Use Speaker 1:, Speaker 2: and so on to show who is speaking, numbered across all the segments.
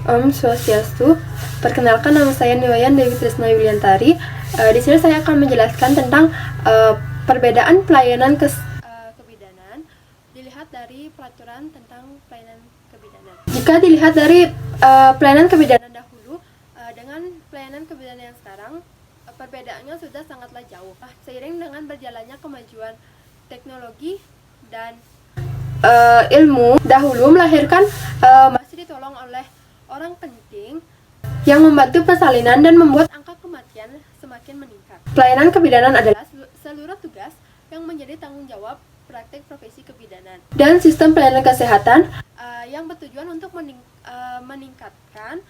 Speaker 1: Om Swastiastu. Perkenalkan, nama saya Niwayan Dewi Trisna Yuliantari. Di sini saya akan menjelaskan tentang perbedaan pelayanan kebidanan dilihat dari peraturan tentang pelayanan kebidanan. Jika dilihat dari pelayanan kebidanan dahulu dengan pelayanan kebidanan yang sekarang, perbedaannya sudah sangatlah jauh. Seiring dengan berjalannya kemajuan teknologi dan ilmu, dahulu melahirkan masih ditolong oleh orang penting yang membantu persalinan dan membuat angka kematian semakin meningkat. Pelayanan kebidanan adalah seluruh tugas yang menjadi tanggung jawab praktek profesi kebidanan dan sistem pelayanan kesehatan yang bertujuan untuk meningkatkan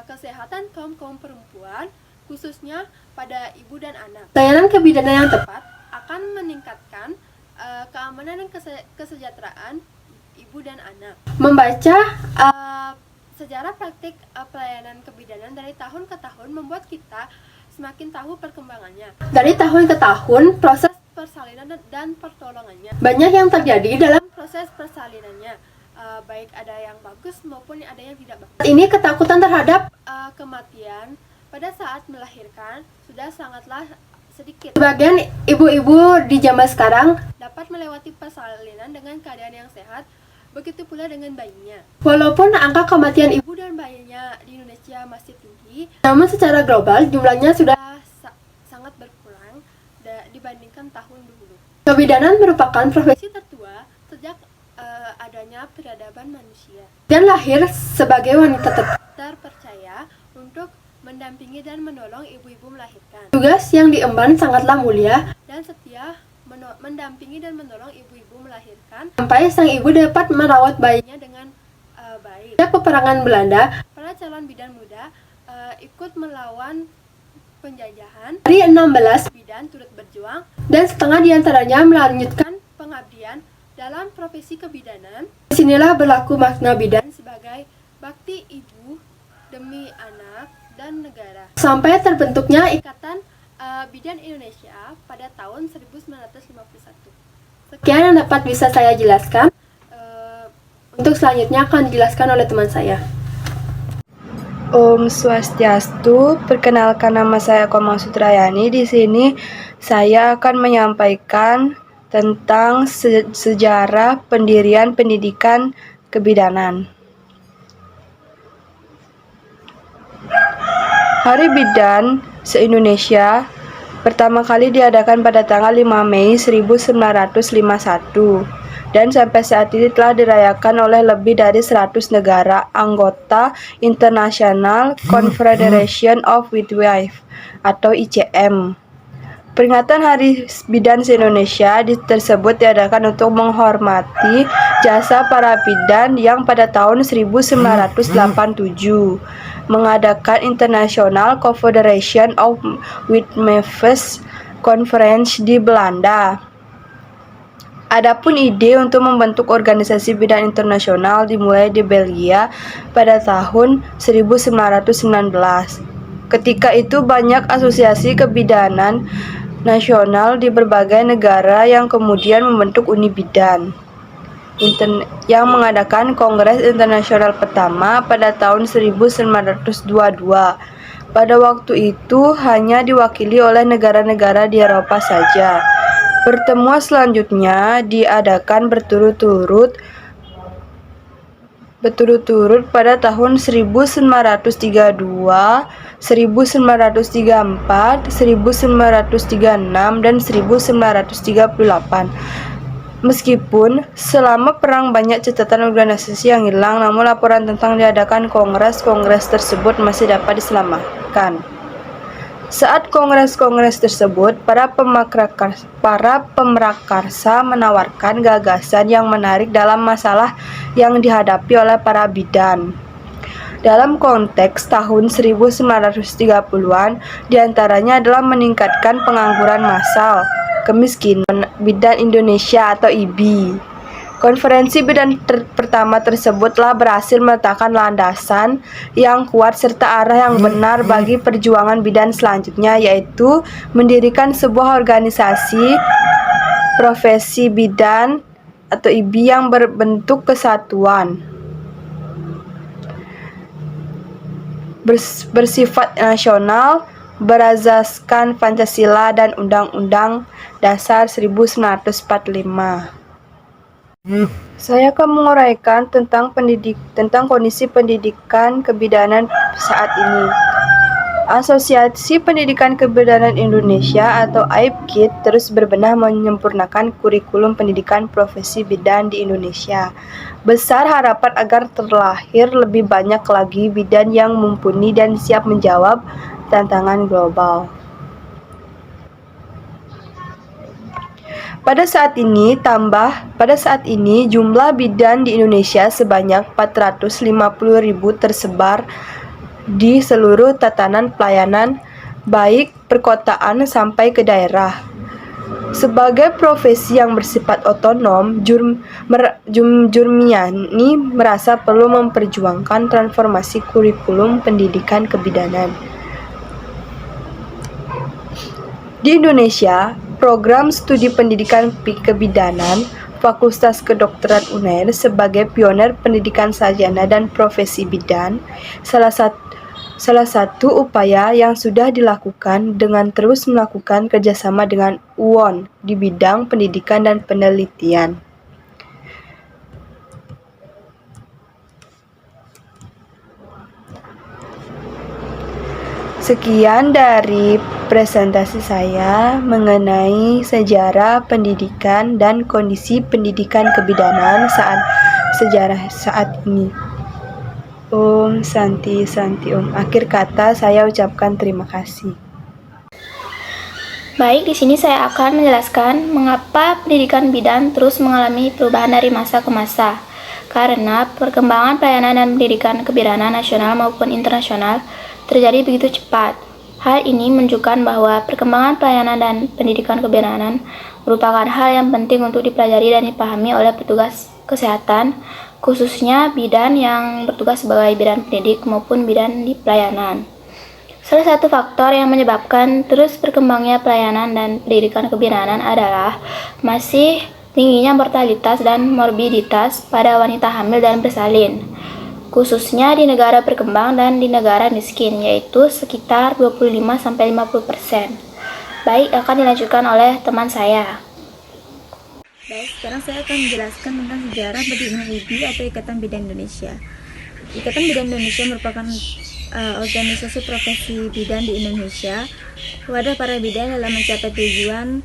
Speaker 1: kesehatan kaum perempuan, khususnya pada ibu dan anak. Pelayanan kebidanan yang tepat akan meningkatkan keamanan dan kesejahteraan ibu dan anak. Membaca sejarah praktik pelayanan kebidanan dari tahun ke tahun membuat kita semakin tahu perkembangannya. Dari tahun ke tahun, proses persalinan dan pertolongannya banyak yang terjadi dalam proses persalinannya, baik ada yang bagus maupun ada yang tidak bagus. Ini ketakutan terhadap kematian pada saat melahirkan sudah sangatlah sedikit. Sebagian ibu-ibu di zaman sekarang dapat melewati persalinan dengan keadaan yang sehat, begitu pula dengan bayinya. Walaupun angka kematian ibu dan bayinya di Indonesia masih tinggi, namun secara global jumlahnya sudah sangat berkurang dibandingkan tahun dulu. Kebidanan merupakan profesi tertua sejak adanya peradaban manusia dan lahir sebagai wanita terpercaya untuk mendampingi dan menolong ibu-ibu melahirkan. Tugas yang diemban sangatlah mulia dan setia mendampingi dan menolong ibu-ibu melahirkan sampai sang ibu dapat merawat bayinya dengan baik. Pada peperangan Belanda, para calon bidan muda ikut melawan penjajahan. Dari 16 bidan turut berjuang dan setengah diantaranya melanjutkan pengabdian dalam profesi kebidanan. Disinilah berlaku makna bidan sebagai bakti ibu demi anak dan negara. Sampai terbentuknya Ikatan Bidan Indonesia pada tahun 1951. Sekian yang dapat bisa saya jelaskan. Untuk selanjutnya akan dijelaskan oleh teman saya.
Speaker 2: Om Swastiastu, perkenalkan nama saya Komang Sutrayani. Di sini saya akan menyampaikan tentang sejarah pendirian pendidikan kebidanan. Hari Bidan se-Indonesia pertama kali diadakan pada tanggal 5 Mei 1951 dan sampai saat ini telah dirayakan oleh lebih dari 100 negara anggota International Confederation of Midwives atau ICM. Peringatan Hari Bidan se-Indonesia tersebut diadakan untuk menghormati jasa para bidan yang pada tahun 1987 mengadakan International Confederation of Midwives Conference di Belanda. Adapun ide untuk membentuk organisasi bidan internasional dimulai di Belgia pada tahun 1919. Ketika itu banyak asosiasi kebidanan nasional di berbagai negara yang kemudian membentuk Uni Bidan yang mengadakan Kongres Internasional pertama pada tahun 1922. Pada waktu itu hanya diwakili oleh negara-negara di Eropa saja. Pertemuan selanjutnya diadakan berturut-turut pada tahun 1932, 1934, 1936, dan 1938. Meskipun selama perang banyak catatan organisasi yang hilang, namun laporan tentang diadakan kongres-kongres tersebut masih dapat diselamatkan. Saat kongres-kongres tersebut, para pemrakarsa menawarkan gagasan yang menarik dalam masalah yang dihadapi oleh para bidan. Dalam konteks tahun 1930-an, diantaranya adalah meningkatkan pengangguran massal, kemiskinan bidan Indonesia atau IBI. Konferensi bidan pertama tersebut telah berhasil meletakkan landasan yang kuat serta arah yang benar bagi perjuangan bidan selanjutnya, yaitu mendirikan sebuah organisasi profesi bidan atau IBI yang berbentuk kesatuan. bersifat nasional berasaskan Pancasila dan Undang-Undang Dasar 1945. Saya akan menguraikan tentang kondisi pendidikan kebidanan saat ini. Asosiasi Pendidikan Kebidanan Indonesia atau AIPKID terus berbenah menyempurnakan kurikulum pendidikan profesi bidan di Indonesia. Besar harapan agar terlahir lebih banyak lagi bidan yang mumpuni dan siap menjawab tantangan global. Pada saat ini jumlah bidan di Indonesia sebanyak 450.000 tersebar di seluruh tatanan pelayanan baik perkotaan sampai ke daerah. Sebagai profesi yang bersifat otonom, Jurmiani merasa perlu memperjuangkan transformasi kurikulum pendidikan kebidanan. Di Indonesia, program studi pendidikan kebidanan Fakultas Kedokteran UNAIR sebagai pioner pendidikan sarjana dan profesi bidan, salah satu upaya yang sudah dilakukan dengan terus melakukan kerjasama dengan UON di bidang pendidikan dan penelitian. Sekian dari presentasi saya mengenai sejarah pendidikan dan kondisi pendidikan kebidanan saat ini. Om Santi Santi Om. Akhir kata saya ucapkan terima kasih.
Speaker 3: Baik, di sini saya akan menjelaskan mengapa pendidikan bidan terus mengalami perubahan dari masa ke masa. Karena perkembangan pelayanan dan pendidikan kebidanan nasional maupun internasional terjadi begitu cepat. Hal ini menunjukkan bahwa perkembangan pelayanan dan pendidikan kebidanan merupakan hal yang penting untuk dipelajari dan dipahami oleh petugas kesehatan, khususnya bidan yang bertugas sebagai bidan pendidik maupun bidan di pelayanan. Salah satu faktor yang menyebabkan terus berkembangnya pelayanan dan pendidikan kebidanan adalah masih tingginya mortalitas dan morbiditas pada wanita hamil dan bersalin, khususnya di negara berkembang dan di negara miskin, yaitu sekitar 25-50%. Baik, akan dilanjutkan oleh teman saya.
Speaker 4: Baik, sekarang saya akan menjelaskan tentang sejarah berdirinya IBI atau Ikatan Bidan Indonesia. Ikatan Bidan Indonesia merupakan organisasi profesi bidan di Indonesia. Wadah para bidan dalam mencapai tujuan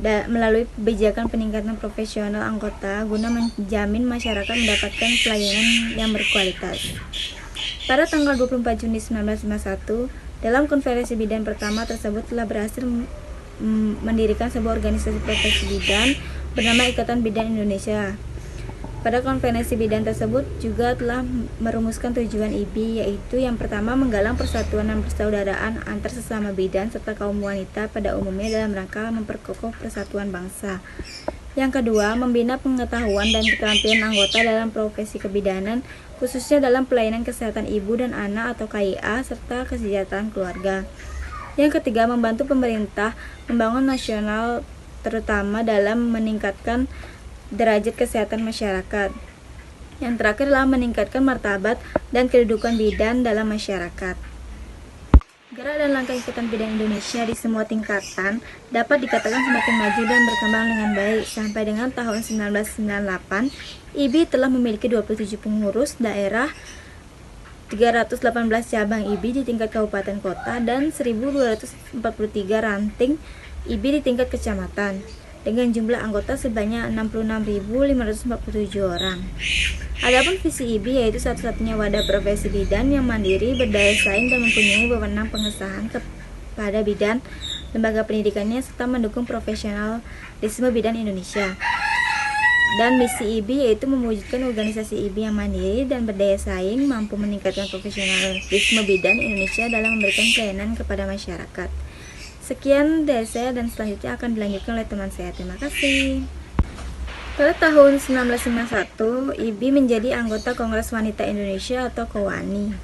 Speaker 4: melalui kebijakan peningkatan profesional anggota guna menjamin masyarakat mendapatkan pelayanan yang berkualitas. Pada tanggal 24 Juni 1951, dalam konferensi bidan pertama tersebut telah berhasil mendirikan sebuah organisasi profesi bidan bernama Ikatan Bidan Indonesia. Pada konferensi bidan tersebut juga telah merumuskan tujuan IBI, yaitu yang pertama menggalang persatuan dan persaudaraan antar sesama bidan serta kaum wanita pada umumnya dalam rangka memperkokoh persatuan bangsa. Yang kedua, membina pengetahuan dan keterampilan anggota dalam profesi kebidanan, khususnya dalam pelayanan kesehatan ibu dan anak atau KIA serta kesejahteraan keluarga. Yang ketiga, membantu pemerintah membangun nasional terutama dalam meningkatkan derajat kesehatan masyarakat. Yang terakhir adalah meningkatkan martabat dan kedudukan bidan dalam masyarakat. Gerak dan langkah Ikatan Bidan Indonesia di semua tingkatan dapat dikatakan semakin maju dan berkembang dengan baik. Sampai dengan tahun 1998, IBI telah memiliki 27 pengurus daerah, 318 cabang IBI di tingkat kabupaten kota, dan 1.243 ranting IBI di tingkat kecamatan, dengan jumlah anggota sebanyak 66.547 orang. Adapun visi IBI yaitu satu-satunya wadah profesi bidan yang mandiri, berdaya saing, dan mempunyai wewenang pengesahan kepada bidan, lembaga pendidikannya, serta mendukung profesionalisme bidan Indonesia. Dan misi IBI yaitu mewujudkan organisasi IBI yang mandiri dan berdaya saing, mampu meningkatkan profesionalisme bidan Indonesia dalam memberikan pelayanan kepada masyarakat. Sekian dari saya dan selanjutnya akan dilanjutkan oleh teman saya. Terima kasih. Pada tahun 1951, IBI menjadi anggota Kongres Wanita Indonesia atau KOWANI.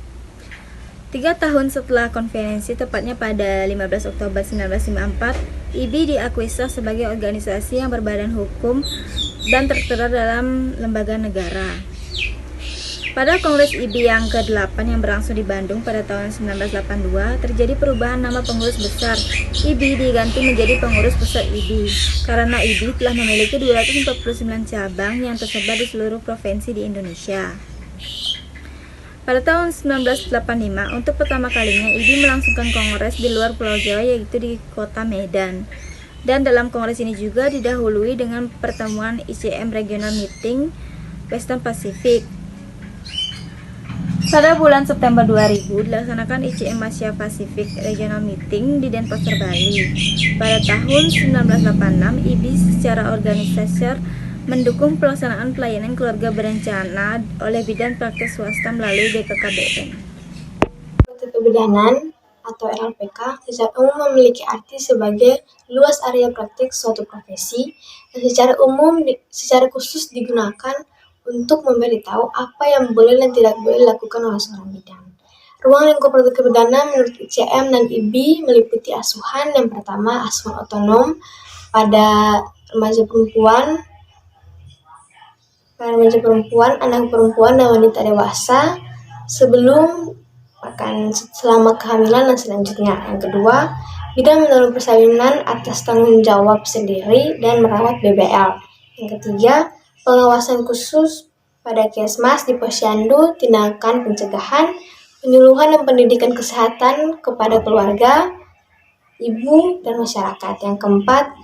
Speaker 4: 3 tahun setelah konferensi, tepatnya pada 15 Oktober 1954, IBI diakui sah sebagai organisasi yang berbadan hukum dan tertera dalam lembaga negara. Pada Kongres IBI yang ke-8 yang berlangsung di Bandung pada tahun 1982, terjadi perubahan nama pengurus besar IBI diganti menjadi pengurus pusat IBI, karena IBI telah memiliki 249 cabang yang tersebar di seluruh provinsi di Indonesia. Pada tahun 1985, untuk pertama kalinya IBI melangsungkan kongres di luar Pulau Jawa, yaitu di kota Medan. Dan dalam kongres ini juga didahului dengan pertemuan ICM Regional Meeting Western Pacific. Pada bulan September 2000 dilaksanakan ICM Asia Pacific Regional Meeting di Denpasar, Bali. Pada tahun 1986, IBI secara organisasi mendukung pelaksanaan pelayanan keluarga berencana oleh Bidang Praktek Swasta melalui BKKBN.
Speaker 5: Praktek kebidanan atau LPK secara umum memiliki arti sebagai luas area praktik suatu profesi yang secara khusus digunakan untuk memberitahu apa yang boleh dan tidak boleh dilakukan oleh seorang bidan. Ruang lingkup praktik kebidanan menurut ICM dan IBI meliputi asuhan. Yang pertama, asuhan otonom pada remaja perempuan, anak perempuan dan wanita dewasa sebelum selama kehamilan dan selanjutnya. Yang kedua, bidan menolong persalinan atas tanggung jawab sendiri dan merawat BBL. Yang ketiga, pengawasan khusus pada Kesmas di Posyandu, tindakan pencegahan, penyuluhan dan pendidikan kesehatan kepada keluarga, ibu, dan masyarakat. Yang keempat,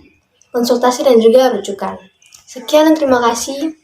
Speaker 5: konsultasi dan juga rujukan. Sekian dan terima kasih.